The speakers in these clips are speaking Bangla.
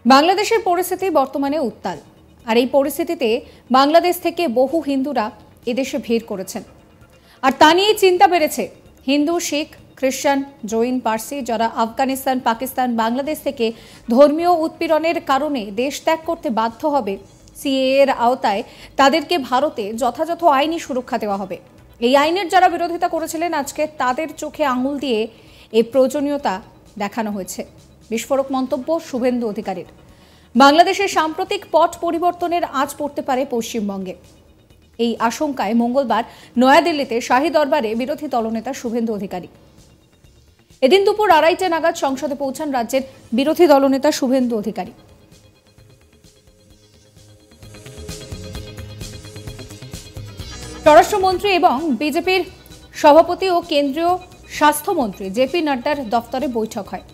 বাংলাদেশের পরিস্থিতি বর্তমানে উত্তাল। আর এই পরিস্থিতিতে বাংলাদেশ থেকে বহু হিন্দুরা এদেশে ভিড় করেছেন। আর তা নিয়ে চিন্তা বেড়েছে। হিন্দু, শিখ, খ্রিস্টান, জৈন, পার্সি যারা আফগানিস্তান, পাকিস্তান, বাংলাদেশ থেকে ধর্মীয় উৎপীড়নের কারণে দেশ ত্যাগ করতে বাধ্য হবে, সিএএ এর আওতায় তাদেরকে ভারতে যথাযথ আইনি সুরক্ষা দেওয়া হবে। এই আইনের যারা বিরোধিতা করেছিলেন, আজকে তাদের চোখে আঙুল দিয়ে এই প্রয়োজনীয়তা দেখানো হয়েছে। বিস্ফোরক মন্তব্য শুভেন্দু অধিকারীর। বাংলাদেশের সাম্প্রতিক পট পরিবর্তনের আঁচ পড়তে পারে পশ্চিমবঙ্গে। এই আশঙ্কায় মঙ্গলবার নয়াদিল্লিতে শাহী দরবারে বিরোধী দলনেতা শুভেন্দু অধিকারী। এদিন দুপুর 2:30 নাগাদ সংসদে পৌঁছান রাজ্যের বিরোধী দলনেতা শুভেন্দু অধিকারী। স্বরাষ্ট্রমন্ত্রী এবং বিজেপির সভাপতি ও কেন্দ্রীয় স্বাস্থ্যমন্ত্রী জেপি নাড্ডার দফতরে বৈঠক হয়।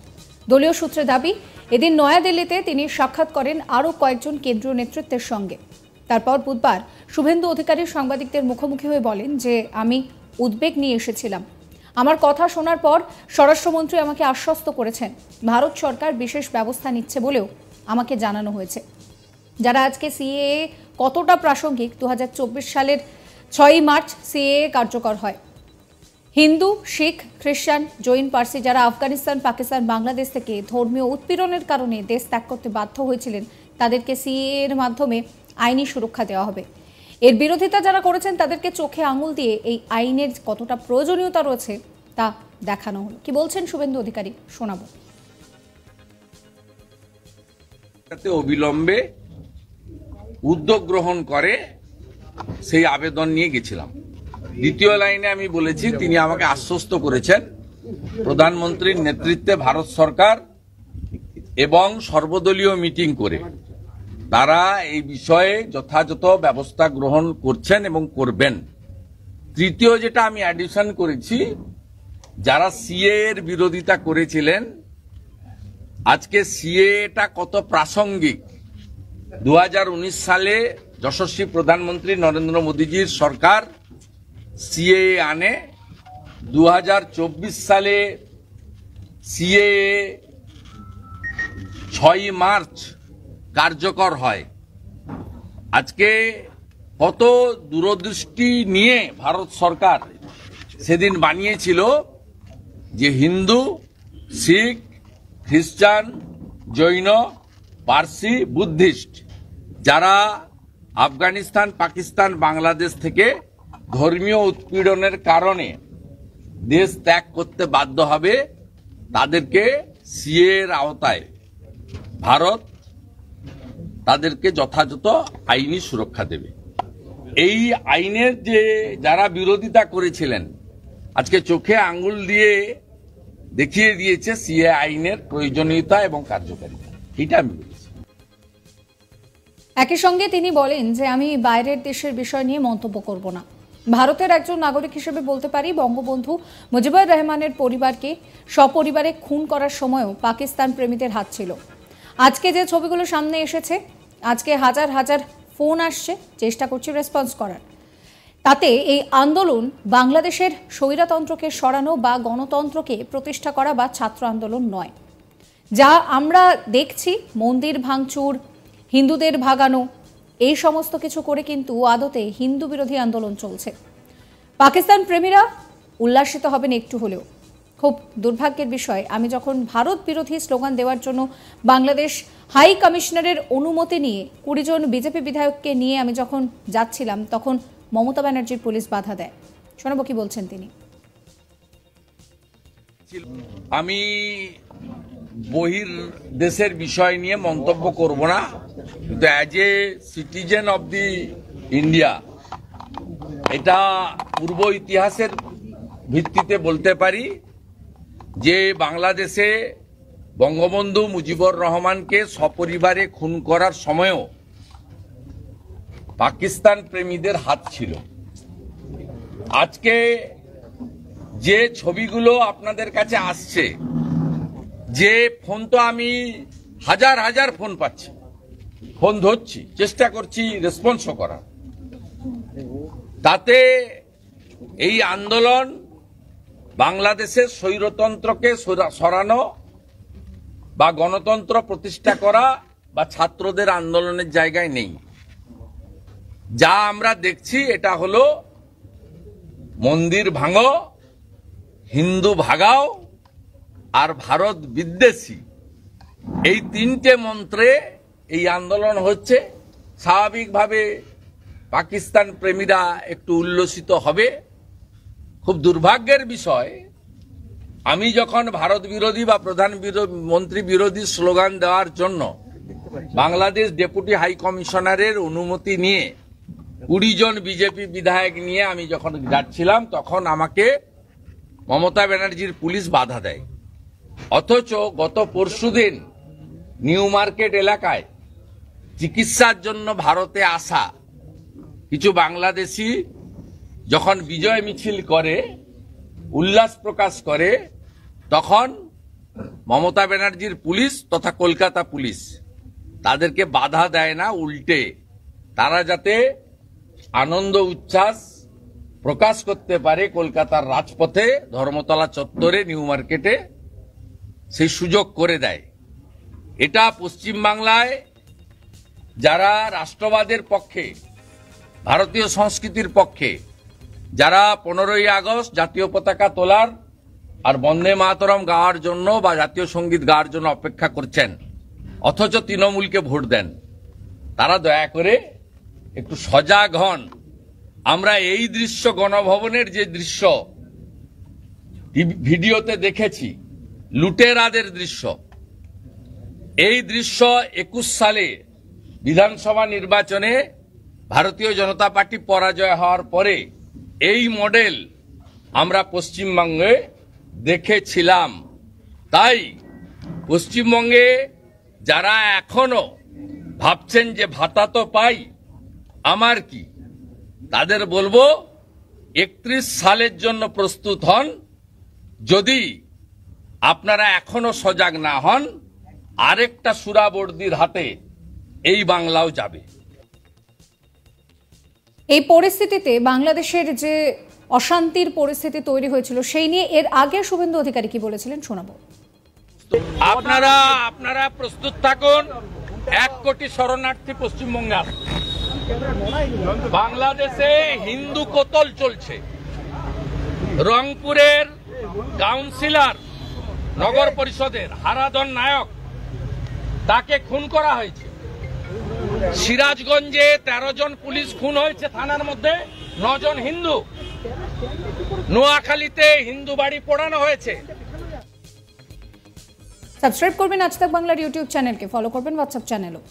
দলীয় সূত্রে দাবি, এদিন নয়াদিল্লিতে তিনি সাক্ষাৎ করেন আরও কয়েকজন কেন্দ্রীয় নেতৃত্বের সঙ্গে। তারপর বুধবার শুভেন্দু অধিকারী সাংবাদিকদের মুখোমুখি হয়ে বলেন যে, আমি উদ্বেগ নিয়ে এসেছিলাম। আমার কথা শোনার পর স্বরাষ্ট্রমন্ত্রী আমাকে আশ্বস্ত করেছেন ভারত সরকার বিশেষ ব্যবস্থা নিচ্ছে বলেও আমাকে জানানো হয়েছে। যারা আজকে সিএএ কতটা প্রাসঙ্গিক, 2024 সালের 6ই মার্চ সিএএ কার্যকর হয়। হিন্দু, শিখ, খ্রিস্টান, জৈন, পার্সি যারা আফগানিস্তান, পাকিস্তান, বাংলাদেশ থেকে ধর্মীয় উৎপীড়নের কারণে দেশ ত্যাগ করতে বাধ্য হয়েছিলেন, তাদেরকে সিএএ এর মাধ্যমে আইনি সুরক্ষা দেওয়া হবে। এর বিরোধিতা যারা করেছেন তাদেরকে চোখে আঙুল দিয়ে এই আইনের কতটা প্রয়োজনীয়তা রয়েছে তা দেখানো হলো। কি বলছেন শুভেন্দু অধিকারী, শোনাবো। অবিলম্বে উদ্যোগ গ্রহণ করে সেই আবেদন নিয়ে গেছিলাম। দ্বিতীয় লাইনে আমি বলেছি, তিনি আমাকে আশ্বস্ত করেছেন প্রধানমন্ত্রীর নেতৃত্বে ভারত সরকার এবং সর্বদলীয় মিটিং করে তারা এই বিষয়ে যথাযথ ব্যবস্থা গ্রহণ করছেন এবং করবেন। তৃতীয় যেটা আমি অ্যাডিশন করেছি, যারা সিএএ এর বিরোধিতা করেছিলেন, আজকে সিএএটা কত প্রাসঙ্গিক। 2019 সালে যশস্বী প্রধানমন্ত্রী নরেন্দ্র মোদীজির সরকার সিএএ আনে। 2024 সালে সিএএ 6ই মার্চ কার্যকর হয়। আজকে কত দূরদৃষ্টি নিয়ে ভারত সরকার সেদিন বানিয়েছিল যে হিন্দু, শিখ, খ্রিস্টান, জৈন, পার্সি, বুদ্ধিস্ট যারা আফগানিস্তান, পাকিস্তান, বাংলাদেশ থেকে ধর্মীয় উৎপীড়নের কারণে দেশ ত্যাগ করতে বাধ্য হবে, তাদেরকে সিএএ এর আওতায় ভারত তাদেরকে যথাযথ আইনি সুরক্ষা দেবে। এই আইনের যে যারা বিরোধিতা করেছিলেন, আজকে চোখে আঙ্গুল দিয়ে দেখিয়ে দিয়েছে সিএএ আইনের প্রয়োজনীয়তা এবং কার্যকারিতা। এটা আমি বলেছি। একই সঙ্গে তিনি বলেন যে, আমি বাইরের দেশের বিষয় নিয়ে মন্তব্য করব না। ভারতের একজন নাগরিক হিসেবে বলতে পারি, বঙ্গবন্ধু মুজিবুর রহমানের পরিবারকে সপরিবারে খুন করার সময়ও পাকিস্তান প্রেমীদের হাত ছিল। আজকে যে ছবিগুলো সামনে এসেছে, আজকে হাজার হাজার ফোন আসছে, চেষ্টা করছি রেসপন্স করার। তাতে এই আন্দোলন বাংলাদেশের স্বৈরতন্ত্রকে সরানো বা গণতন্ত্রকে প্রতিষ্ঠা করা বা ছাত্র আন্দোলন নয়। যা আমরা দেখছি, মন্দির ভাঙচুর, হিন্দুদের ভাগানো, এই সমস্ত কিছু করে কিন্তু আদতে হিন্দু বিরোধী আন্দোলন চলছে। পাকিস্তান প্রেমীরা উল্লাসিত হবেন একটু হলেও। খুব দুর্ভাগ্যের বিষয়, আমি যখন ভারত বিরোধী স্লোগান দেওয়ার জন্য বাংলাদেশ হাই কমিশনারের অনুমতি নিয়ে 20 জন বিজেপি বিধায়ককে নিয়ে আমি যখন যাচ্ছিলাম, তখন মমতা ব্যানার্জির পুলিশ বাধা দেয়। শোনাবো কি বলছেন তিনি। আমি বহির দেশের বিষয় নিয়ে মন্তব্য করব না, কিন্তু as a citizen of the India এটা পূর্ব ইতিহাসের ভিত্তিতে বলতে পারি যে বাংলাদেশে বঙ্গবন্ধু মুজিবুর রহমানকে সপরিবারে খুন করার সময়ও পাকিস্তান প্রেমীদের হাত ছিল। আজকে যে ছবিগুলো আপনাদের কাছে আসছে, যে ফোন, তো আমি হাজার হাজার ফোন পাচ্ছি, ফোন ধরছি, চেষ্টা করছি রেসপন্সও করার। তাতে এই আন্দোলন বাংলাদেশের স্বৈরতন্ত্রকে সরানো বা গণতন্ত্র প্রতিষ্ঠা করা বা ছাত্রদের আন্দোলনের জায়গায় নেই। যা আমরা দেখছি এটা হলো মন্দির ভাঙো, হিন্দু ভাগাও আর ভারত বিদ্বেষী, এই তিনটে মন্ত্রে এই আন্দোলন হচ্ছে। স্বাভাবিকভাবে পাকিস্তান প্রেমীরা একটু উল্লসিত হবে। খুব দুর্ভাগ্যের বিষয়, আমি যখন ভারত বিরোধী বা প্রধানমন্ত্রী বিরোধী স্লোগান দেওয়ার জন্য বাংলাদেশ ডেপুটি হাই কমিশনারের অনুমতি নিয়ে 20 জন বিজেপি বিধায়ক নিয়ে আমি যখন যাচ্ছিলাম, তখন আমাকে মমতা ব্যানার্জির পুলিশ বাধা দেয়। অথচ গত পরশুদিন নিউ মার্কেট এলাকায় চিকিৎসার জন্য ভারতে আসা কিছু বাংলাদেশি যখন বিজয় মিছিল করে, উল্লাস প্রকাশ করে, তখন মমতা ব্যানার্জির পুলিশ তথা কলকাতা পুলিশ তাদেরকে বাধা দেয় না, উল্টে তারা যাতে আনন্দ উচ্ছ্বাস প্রকাশ করতে পারে কলকাতার রাজপথে, ধর্মতলা চত্বরে, নিউ মার্কেটে, সেই সুযোগ করে দেয়। এটা পশ্চিমবাংলায় যারা রাষ্ট্রবাদের পক্ষে, ভারতীয় সংস্কৃতির পক্ষে, যারা 15ই আগস্ট জাতীয় পতাকা তোলার আর বন্দে মাতরম গাওয়ার জন্য বা জাতীয় সঙ্গীত গাওয়ার জন্য অপেক্ষা করছেন, অথচ তৃণমূলকে ভোট দেন, তারা দয়া করে একটু সজাগ হন। আমরা এই দৃশ্য, গণভবনের যে দৃশ্য ভিডিওতে দেখেছি, লুটেরাদের দৃশ্য, এই দৃশ্য 21 সালে বিধানসভা নির্বাচনে ভারতীয় জনতা পার্টি পরাজয় হওয়ার পরে এই মডেল আমরা পশ্চিমবঙ্গে দেখেছিলাম। তাই পশ্চিমবঙ্গে যারা এখনো ভাবছেন যে ভাতা তো পাই, আমার কি, তাদের বলবো 31 সালের জন্য প্রস্তুত হন। যদি আপনারা এখনো সজাগ না হন, আরেকটা সুরাবর্দির হাতে এই বাংলাও যাবে। এই পরিস্থিতিতে বাংলাদেশের যে অশান্তির পরিস্থিতি তৈরি হয়েছিল, সেই নিয়ে এর আগে শুভেন্দু অধিকারী কি বলেছিলেন শোনাবো। আপনারা প্রস্তুত থাকুন। 1 কোটি শরণার্থী পশ্চিমবঙ্গে আসছে। বাংলাদেশে হিন্দু কতল চলছে। রংপুরের কাউন্সিলর, নগর পরিষদের হারাধন নায়ক, তাকে খুন করা হয়েছে। সিরাজগঞ্জে 13 জন পুলিশ খুন হয়েছে থানার মধ্যে, 9 জন হিন্দু। নোয়াখালীতে হিন্দু বাড়ি পোড়ানো হয়েছে। সাবস্ক্রাইব করবেন আজ তাক বাংলার ইউটিউব চ্যানেলকে, ফলো করবেন হোয়াটসঅ্যাপ চ্যানেলও।